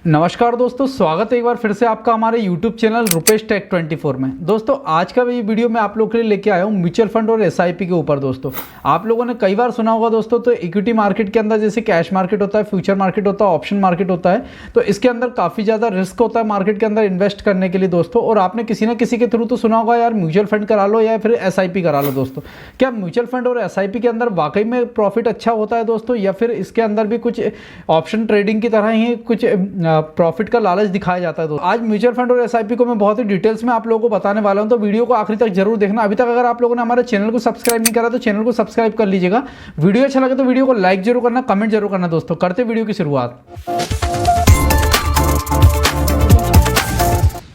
नमस्कार दोस्तों, स्वागत है एक बार फिर से आपका हमारे YouTube चैनल रुपेश टेक 24 में। दोस्तों आज का ये वीडियो मैं आप लोगों के लिए लेके आया हूँ म्यूचुअल फंड और SIP के ऊपर। दोस्तों आप लोगों ने कई बार सुना होगा दोस्तों, तो इक्विटी मार्केट के अंदर जैसे कैश मार्केट होता है, फ्यूचर मार्केट होता है, ऑप्शन मार्केट होता है, तो इसके अंदर काफ़ी ज़्यादा रिस्क होता है मार्केट के अंदर इन्वेस्ट करने के लिए दोस्तों। और आपने किसी न किसी के थ्रू तो सुना होगा यार म्यूचुअल फंड करा लो या फिर SIP करा लो दोस्तों। क्या म्यूचुअल फंड और SIP के अंदर वाकई में प्रॉफिट अच्छा होता है दोस्तों, या फिर इसके अंदर भी कुछ ऑप्शन ट्रेडिंग की तरह ही कुछ प्रॉफिट का लालच दिखाया जाता है? तो आज म्यूचुअल फंड और SIP को मैं बहुत ही डिटेल्स में आप लोगों को बताने वाला हूं, तो वीडियो को आखिरी तक जरूर देखना। अभी तक अगर आप लोगों ने हमारे चैनल को सब्सक्राइब नहीं करा तो चैनल को सब्सक्राइब कर लीजिएगा। वीडियो अच्छा लगे तो वीडियो को लाइक जरूर करना, कमेंट जरूर करना दोस्तों। करते वीडियो की शुरुआत।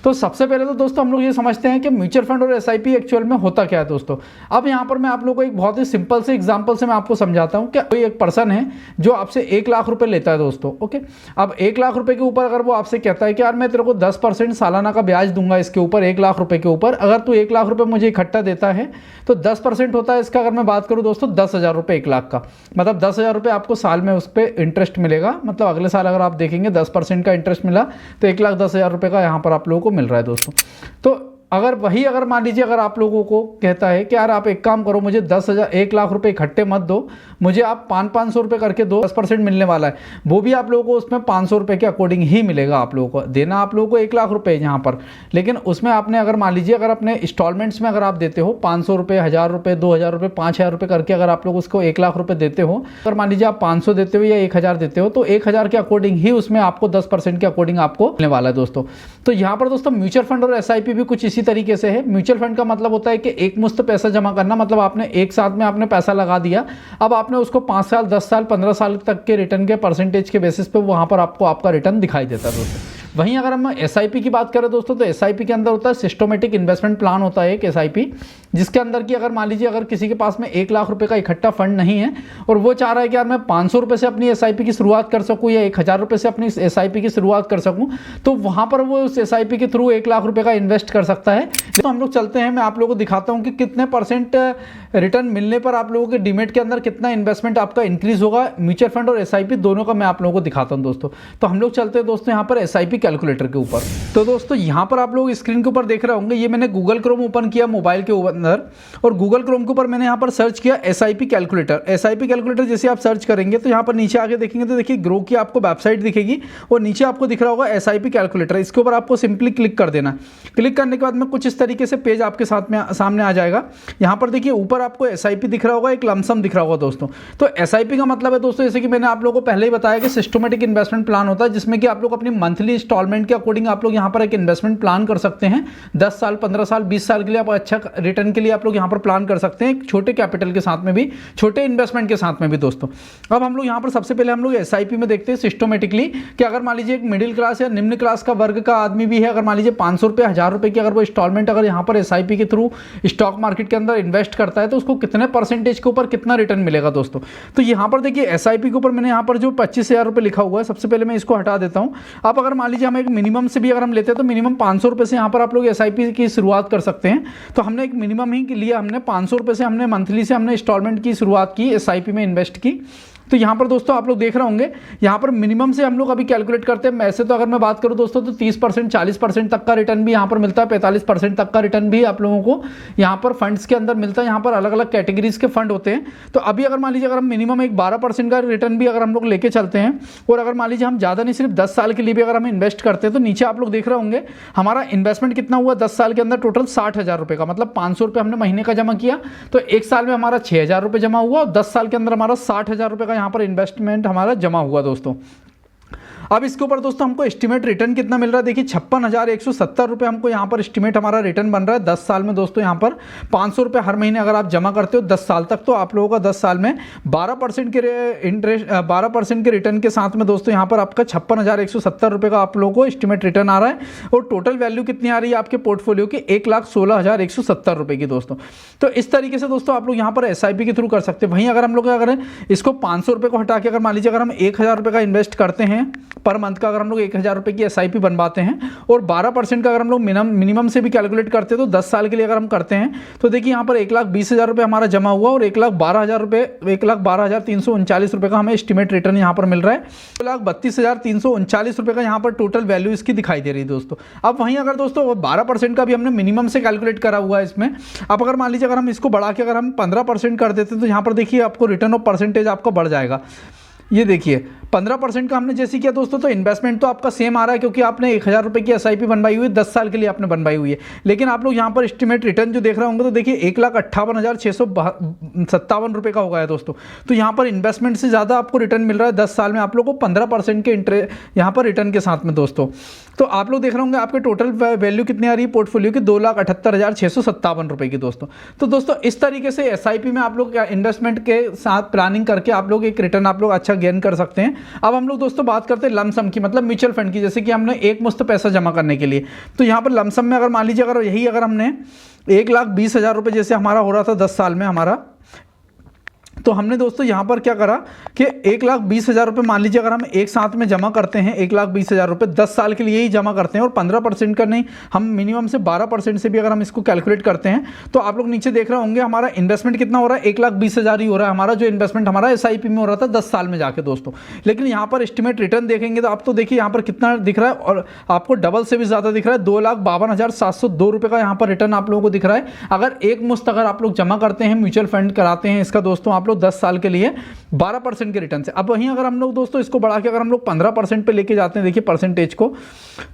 तो सबसे पहले तो दोस्तों हम लोग ये समझते हैं कि म्यूचुअल फंड और SIP एक्चुअल में होता क्या है दोस्तों। अब यहाँ पर मैं आप लोगों को एक बहुत ही सिंपल से एग्जांपल से मैं आपको समझाता हूँ कि कोई एक पर्सन है जो आपसे 1 लाख रुपए लेता है दोस्तों। ओके, अब 1 लाख रुपए के ऊपर अगर वो आपसे कहता है कि यार मैं तेरे को 10% सालाना का ब्याज दूंगा इसके ऊपर, 1 लाख रुपए के ऊपर अगर तू 1 लाख रुपए मुझे इकट्ठा देता है, तो 10% होता है इसका। अगर मैं बात करूँ दोस्तों 10,000 रुपये 1 लाख का, मतलब 10,000 रुपये आपको साल में उस पर इंटरेस्ट मिलेगा। मतलब अगले साल अगर आप देखेंगे 10% का इंटरेस्ट मिला तो 1,10,000 रुपये का यहाँ पर आप लोगों को मिल रहा है दोस्तों। तो अगर मान लीजिए अगर आप लोगों को कहता है कि यार आप एक काम करो, मुझे 1 लाख रुपए इकट्ठे मत दो, मुझे आप 500 रुपये करके दो, 10% मिलने वाला है, वो भी आप लोगों को उसमें 500 रुपये के अकॉर्डिंग ही मिलेगा। आप लोगों को देना आप लोगों को 1 लाख रुपये यहाँ पर, लेकिन उसमें आपने अगर मान लीजिए अगर अपने इंस्टॉलमेंट्स में अगर आप देते हो 500 रुपये, 1,000 रुपये, 2,000 रुपये, 5,000 रुपये करके अगर आप लोग उसको 1 लाख रुपये देते हो, अगर मान लीजिए आप 500 देते हो या 1,000 देते हो, तो 1,000 के अकॉर्डिंग ही उसमें आपको 10% के अकॉर्डिंग आपको मिलने वाला है दोस्तों। तो यहाँ पर दोस्तों म्यूचुअल फंड और SIP भी कुछ इसी तरीके से है। म्यूचुअल फंड का मतलब होता है कि एक मुश्त पैसा जमा करना, मतलब आपने एक साथ में आपने पैसा लगा दिया, अब आपने उसको 5 साल, 10 साल, 15 साल तक के रिटर्न के परसेंटेज के बेसिस पे वहां पर आपको आपका रिटर्न दिखाई देता है दोस्तों। वहीं अगर हम SIP की बात करें दोस्तों, तो SIP के अंदर होता है सिस्टमेटिक इन्वेस्टमेंट प्लान होता है एक SIP, जिसके अंदर की अगर मान लीजिए अगर किसी के पास में 1 लाख रुपए का इकट्ठा फंड नहीं है और वो चाह रहा है कि यार मैं 500 रुपये से अपनी SIP की शुरुआत कर सकूं या 1,000 रुपये से अपनी SIP की शुरुआत कर सकूं, तो वहां पर वो उस SIP के थ्रू 1 लाख रुपए का इन्वेस्ट कर सकता है। तो हम लोग चलते हैं, मैं आप लोगों को दिखाता हूं कि कितने परसेंट रिटर्न मिलने पर आप लोगों के डीमेट के अंदर कितना इन्वेस्टमेंट आपका इंक्रीज होगा। म्यूचुअल फंड और SIP दोनों का मैं आप लोगों को दिखाता हूं दोस्तों। तो हम लोग चलते हैं दोस्तों यहाँ पर SIP कैलकुलेटर के ऊपर। तो दोस्तों यहाँ पर आप लोग स्क्रीन के ऊपर देख रहे होंगे, ये मैंने गूगल क्रोम ओपन किया मोबाइल के अंदर, और गूगल क्रोम के ऊपर मैंने यहाँ पर सर्च किया SIP कैलकुलेटर। SIP कैलकुलेटर जैसे आप सर्च करेंगे तो यहाँ पर नीचे आके देखेंगे तो देखिए ग्रो की आपको वेबसाइट दिखेगी और नीचे आपको दिख रहा होगा SIP कैलकुलेटर। इसके ऊपर आपको सिंपली क्लिक कर देना। क्लिक करने के बाद में कुछ इस तरीके से पेज आपके साथ में सामने आ जाएगा। यहाँ पर देखिए ऊपर आपको SIP दिख रहा होगा, एक लमसम दिख रहा होगा दोस्तों। तो SIP का मतलब है दोस्तों, जैसे कि मैंने आप लोगों को पहले ही बताया कि सिस्टमेटिक इन्वेस्टमेंट प्लान होता है, जिसमें कि आप लोग अपनी मंथली इंस्टॉलमेंट के अकॉर्डिंग आप लोग यहाँ पर एक इन्वेस्टमेंट प्लान कर सकते हैं। 10 साल, 15 साल, 20 साल के लिए आप अच्छा रिटर्न के लिए आप लोग यहाँ पर प्लान कर सकते हैं, छोटे कैपिटल के साथ में भी, छोटे इन्वेस्टमेंट के साथ में भी दोस्तों। अब हम लोग यहाँ पर सबसे पहले हम लोग SIP में देखते हैं सिस्टमेटिकली कि अगर मान लीजिए एक मिडिल क्लास या निम्न क्लास का वर्ग का आदमी भी है, अगर मान लीजिए 500 रुपये, 1,000 रुपये की अगर वो इंस्टॉलमेंट अगर यहाँ पर SIP के थ्रू स्टॉक मार्केट के अंदर इन्वेस्ट करता है, तो उसको कितने परसेंटेज के ऊपर कितना रिटर्न मिलेगा दोस्तों। तो यहाँ पर देखिए SIP के ऊपर मैंने यहाँ पर जो 25,000 रुपये लिखा हुआ है, सबसे पहले मैं इसको हटा देता हूँ। आप अगर मान लीजिए हम एक मिनिमम से भी अगर हम लेते हैं तो मिनिमम 500 रुपये से यहाँ पर आप लोग SIP की शुरुआत कर सकते हैं। तो हमने एक मिनिमम ही लिया, हमने 500 रुपये से हमने मंथली से हमने इंस्टॉलमेंट की शुरुआत की, SIP में इन्वेस्ट की। तो यहाँ पर दोस्तों आप लोग देख रहे होंगे, यहाँ पर मिनिमम से हम लोग अभी कैलकुलेट करते हैं। ऐसे तो अगर मैं बात करूँ दोस्तों तो 30%, 40% तक का रिटर्न भी यहाँ पर मिलता है, 45% तक का रिटर्न भी आप लोगों को यहाँ पर फंड्स के अंदर मिलता है। यहाँ पर अलग अलग कैटेगरीज के फंड होते हैं। तो अभी अगर मान लीजिए अगर हम मिनिमम एक 12% का रिटर्न भी अगर हम लोग लेके चलते हैं, और अगर मान लीजिए हम ज़्यादा नहीं सिर्फ 10 साल के लिए भी अगर हम इन्वेस्ट करते हैं, तो नीचे आप लोग देख रहे होंगे हमारा इन्वेस्टमेंट कितना हुआ 10 साल के अंदर, टोटल 60,000 रुपये का, मतलब 500 रुपये हमने महीने का जमा किया, तो एक साल में हमारा 6,000 रुपये जमा हुआ, और 10 साल के अंदर हमारा 60,000 रुपये का यहाँ पर इन्वेस्टमेंट हमारा जमा हुआ दोस्तों। अब इसके ऊपर दोस्तों हमको एस्टिमेट रिटर्न कितना मिल रहा है, देखिए 56,170 रुपये हमको यहाँ पर एस्टिमेट हमारा रिटर्न बन रहा है 10 साल में दोस्तों। यहाँ पर 500 रुपये हर महीने अगर आप जमा करते हो 10 साल तक, तो आप लोगों का 10 साल में 12% के इंटरेस्ट, 12% के रिटर्न के साथ में दोस्तों यहाँ पर आपका 56,170 रुपये का आप लोगों को एस्टिमेट रिटर्न आ रहा है। और टोटल वैल्यू कितनी आ रही है आपके पोर्टफोलियो की, 1,16,170 रुपये की दोस्तों। तो इस तरीके से दोस्तों आप लोग यहाँ पर SIP के थ्रू कर सकते हैं। वहीं अगर हम लोग अगर इसको 500 रुपये को हटा के अगर मान लीजिए अगर हम 1,000 रुपये का इन्वेस्ट करते हैं पर मंथ का अगर हम लोग 1000 रुपये की SIP बनवाते हैं और 12% का अगर हम लोग मिनिमम से भी कैलकुलेट करते हैं तो 10 साल के लिए अगर हम करते हैं तो देखिए यहाँ पर 1,20,000 रुपये हमारा जमा हुआ और 1,12,000 रुपये 1,12,339 रुपये का हमें एस्टिमेट रिटर्न यहाँ पर मिल रहा है। 1,32,339 रुपये का यहाँ पर टोटल वैल्यू इसकी दिखाई दे रही है दोस्तों। अब वहीं अगर दोस्तों 12% का भी हमने मिनिमम से कैलकुलेट करा हुआ है इसमें। अब अगर मान लीजिए अगर हम इसको बढ़ा के अगर हम 15% कर देते हैं तो यहाँ पर देखिए आपको रिटर्न ऑफ परसेंटेज आपका बढ़ जाएगा। ये देखिए 15% का हमने जैसे किया दोस्तों तो इन्वेस्टमेंट तो आपका सेम आ रहा है क्योंकि आपने 1000 रुपये की SIP बनवाई हुई है, 10 साल के लिए आपने बनवाई हुई है। लेकिन आप लोग यहाँ पर एस्टिमेट रिटर्न जो देख रहे होंगे तो देखिए 1,58,657 रुपये का हो गया है दोस्तों। तो यहाँ पर इन्वेस्टमेंट से ज़्यादा आपको रिटर्न मिल रहा है 10 साल में आप लोग को 15% के यहाँ पर रिटर्न के साथ में दोस्तों। तो आप लोग देख रहे होंगे आपके टोटल वैल्यू कितनी आ रही है पोर्टफोलियो की, 2,78,657 रुपये की दोस्तों। तो दोस्तों इस तरीके से SIP में आप लोग इन्वेस्टमेंट के साथ प्लानिंग करके आप लोग एक रिटर्न आप लोग अच्छा गेन कर सकते हैं। अब हम लोग दोस्तों बात करते हैं लमसम की, मतलब म्यूचुअल फंड की। जैसे कि हमने एक मुश्त पैसा जमा करने के लिए तो यहाँ पर लमसम में अगर मान लीजिए अगर हमने 1,20,000 रुपये जैसे हमारा हो रहा था 10 साल में हमारा, तो हमने दोस्तों यहाँ पर क्या करा कि 1,20,000 रुपये मान लीजिए अगर हम एक साथ में जमा करते हैं 1,20,000 रुपये 10 साल के लिए ही जमा करते हैं और 15% का नहीं, हम मिनिमम से 12% से भी अगर हम इसको कैलकुलेट करते हैं तो आप लोग नीचे देख रहे होंगे हमारा इन्वेस्टमेंट कितना हो रहा है, 1,20,000 ही हो रहा है हमारा जो इन्वेस्टमेंट हमारा SIP में हो रहा था 10 साल में जाके दोस्तों। लेकिन यहाँ पर एस्टिमेट रिटर्न देखेंगे तो आप तो देखिए यहाँ पर कितना दिख रहा है और आपको डबल से भी ज़्यादा दिख रहा है, 2,52,702 रुपये का यहाँ पर रिटर्न आप लोगों को दिख रहा है। अगर एक मुश्त अगर आप लोग जमा करते हैं म्यूचुअल फंड कराते हैं इसका दोस्तों आप लोग 10 साल के लिए 12% के रिटर्न से। अब वहीं अगर हम लोग दोस्तों इसको बढ़ा के अगर हम लोग 15% पे लेके जाते हैं देखिए परसेंटेज को,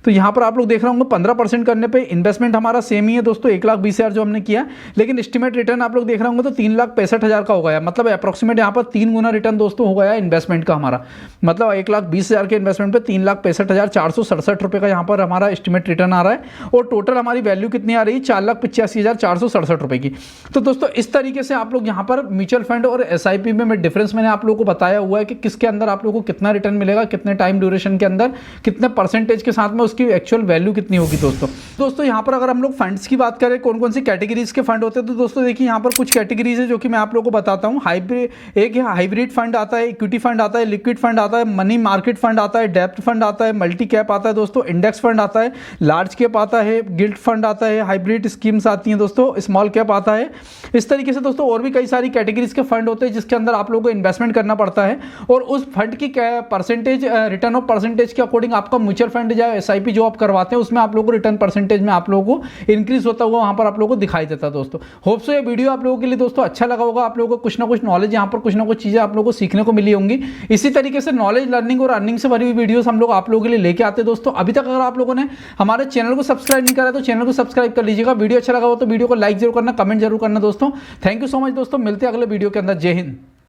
तो यहाँ पर आप लोग देख रहे होंगे 15% करने पे इन्वेस्टमेंट हमारा सेम ही है दोस्तों 1,20,000 जो हमने किया, लेकिन एस्टिमेट रिटर्न आप लोग देख रहे होंगे तो 3,65,000 का हो गया। मतलब अप्रॉक्सीमेट यहाँ पर 3 गुना रिटर्न दोस्तों हो गया इन्वेस्टमेंट का हमारा। मतलब 1,20,000 के इन्वेस्टमेंट पे 3,65,467 रुपये का यहाँ पर हमारा एस्टिमेट रिटर्न आ रहा है और टोटल हमारी वैल्यू कितनी आ रही है 4,85,467 रुपये की। तो दोस्तों इस तरीके से आप लोग यहाँ पर म्यूचुअल फंड और SIP में डिफरेंस मैंने आप लोगों को बताया हुआ है कि किसके अंदर आप लोगों को कितना रिटर्न मिलेगा, कितने टाइम ड्यूरेशन के अंदर, कितने परसेंटेज के साथ में उसकी एक्चुअल वैल्यू कितनी होगी दोस्तों। यहाँ पर अगर हम लोग फंड्स की बात करें कौन कौन सी कैटेगरीज के फंड होते हैं तो दोस्तों देखिए यहाँ पर कुछ कैटेगरीज है जो कि मैं आप लोगों को बताता हूँ। एक हाइब्रिड फंड आता है, इक्विटी फंड आता है, लिक्विड फंड आता है, मनी मार्केट फंड आता है, डेप्थ फंड आता है, मल्टी कैप आता है दोस्तों, इंडेक्स फंड आता है, लार्ज कैप आता है, गिल्ट फंड आता है, हाइब्रिड स्कीम्स आती हैं दोस्तों, स्मॉल कैप आता है। इस तरीके से दोस्तों और भी कई सारी कैटेगरीज के फंड होते हैं जिसके अंदर आप लोगों को इन्वेस्टमेंट करना पड़ता है और उस फंड की परसेंटेज रिटर्न ऑफ परसेंटेज के अकॉर्डिंग आपका म्यूचुअल फंड या SIP जो आप करवाते हैं उसमें आप लोगों को रिटर्न परसेंटेज में आप लोगों को इंक्रीज होता हुआ वहां पर आप लोगों को दिखाई देता है दोस्तों। होप सो ये वीडियो आप लोगों के लिए दोस्तों अच्छा लगा होगा, आप लोगों को कुछ ना कुछ नॉलेज यहाँ पर कुछ ना कुछ चीजें आप लोगों को सीखने को मिली होंगी। इसी तरीके से नॉलेज लर्निंग और अर्निंग से भरी हुई वीडियोस हम लोग आप लोगों के लिए लेके आते हैं दोस्तों। अभी तक अगर आप लोगों ने हमारे चैनल को सब्सक्राइब नहीं करा तो चैनल को सब्सक्राइब कर लीजिएगा। वीडियो अच्छा लगा हो तो वीडियो को लाइक जरूर करना, कमेंट जरूर करना दोस्तों। थैंक यू सो मच दोस्तों, मिलते हैं अगले वीडियो के अंदर। जय हिंद।